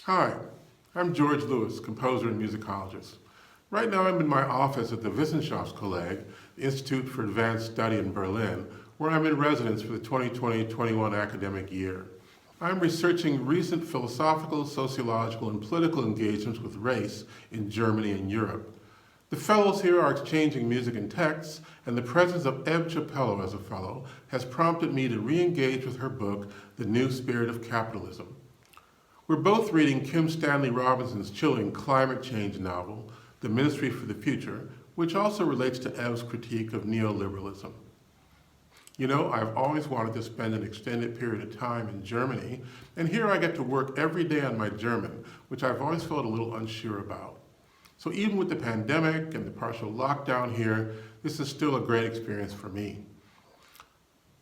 Hi, I'm George Lewis, composer and musicologist. Right now I'm in my office at the Wissenschaftskolleg, the Institute for Advanced Study in Berlin, where I'm in residence for the 2020-21 academic year. I'm researching recent philosophical, sociological, and political engagements with race in Germany and Europe. The fellows here are exchanging music and texts, and the presence of Ebb Chiapello as a fellow has prompted me to re-engage with her book, The New Spirit of Capitalism. We're both reading Kim Stanley Robinson's chilling climate change novel, The Ministry for the Future, which also relates to Ebb's critique of neoliberalism. You know, I've always wanted to spend an extended period of time in Germany, and here I get to work every day on my German, which I've always felt a little unsure about. So even with the pandemic and the partial lockdown here, this is still a great experience for me.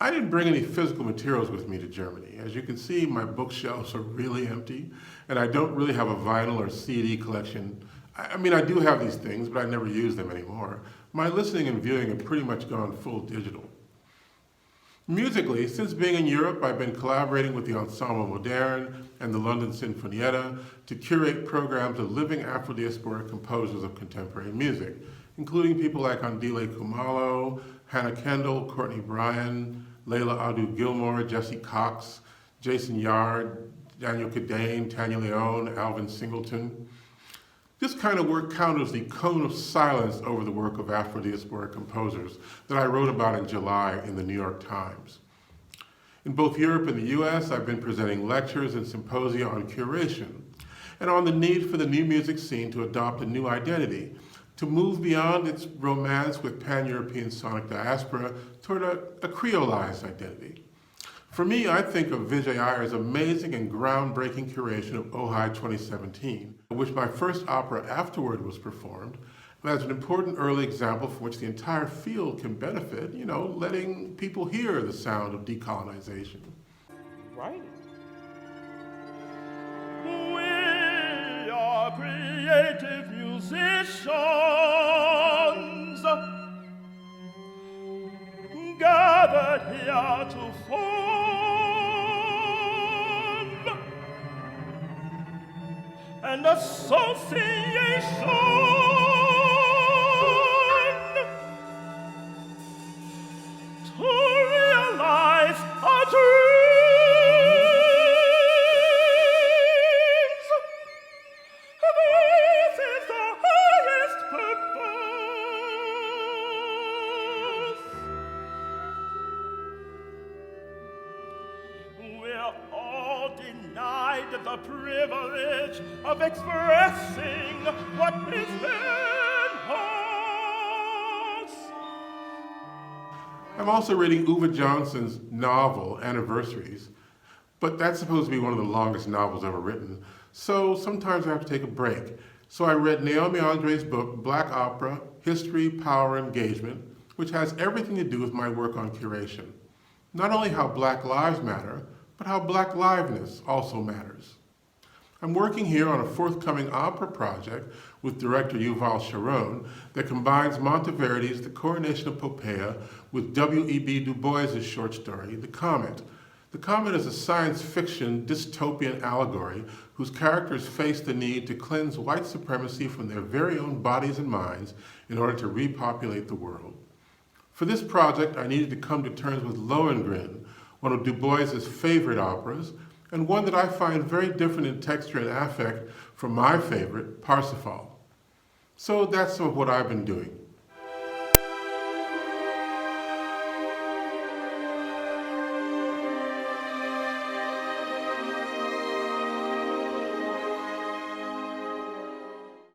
I didn't bring any physical materials with me to Germany. As you can see, my bookshelves are really empty, and I don't really have a vinyl or CD collection. I mean, I do have these things, but I never use them anymore. My listening and viewing have pretty much gone full digital. Musically, since being in Europe, I've been collaborating with the Ensemble Modern and the London Sinfonietta to curate programs of living Afro-diasporic composers of contemporary music, including people like Andile Khumalo, Hannah Kendall, Courtney Bryan, Layla Adu-Gilmore, Jesse Cox, Jason Yard, Daniel Cadane, Tanya Leone, Alvin Singleton. This kind of work counters the cone of silence over the work of Afro-diasporic composers that I wrote about in July in the New York Times. In both Europe and the US, I've been presenting lectures and symposia on curation and on the need for the new music scene to adopt a new identity, to move beyond its romance with pan-European sonic diaspora toward a creolized identity. For me, I think of Vijay Iyer's amazing and groundbreaking curation of Ojai 2017, which my first opera afterward was performed, as an important early example from which the entire field can benefit, letting people hear the sound of decolonization. Right. We are creative musicians, gathered here to form an association to realize our dreams. This is the highest purpose. We're all denied the privilege of expressing what is in us. I'm also reading Uwe Johnson's novel, Anniversaries, but that's supposed to be one of the longest novels ever written, so sometimes I have to take a break. So I read Naomi Andre's book, Black Opera, History, Power, Engagement, which has everything to do with my work on curation. Not only how Black lives matter, but how Black liveness also matters. I'm working here on a forthcoming opera project with director Yuval Sharon that combines Monteverdi's The Coronation of Poppaea with W.E.B. Du Bois' short story, The Comet. The Comet is a science fiction dystopian allegory whose characters face the need to cleanse white supremacy from their very own bodies and minds in order to repopulate the world. For this project, I needed to come to terms with Lohengrin, one of Du Bois' favorite operas, and one that I find very different in texture and affect from my favorite, Parsifal. So that's some of what I've been doing.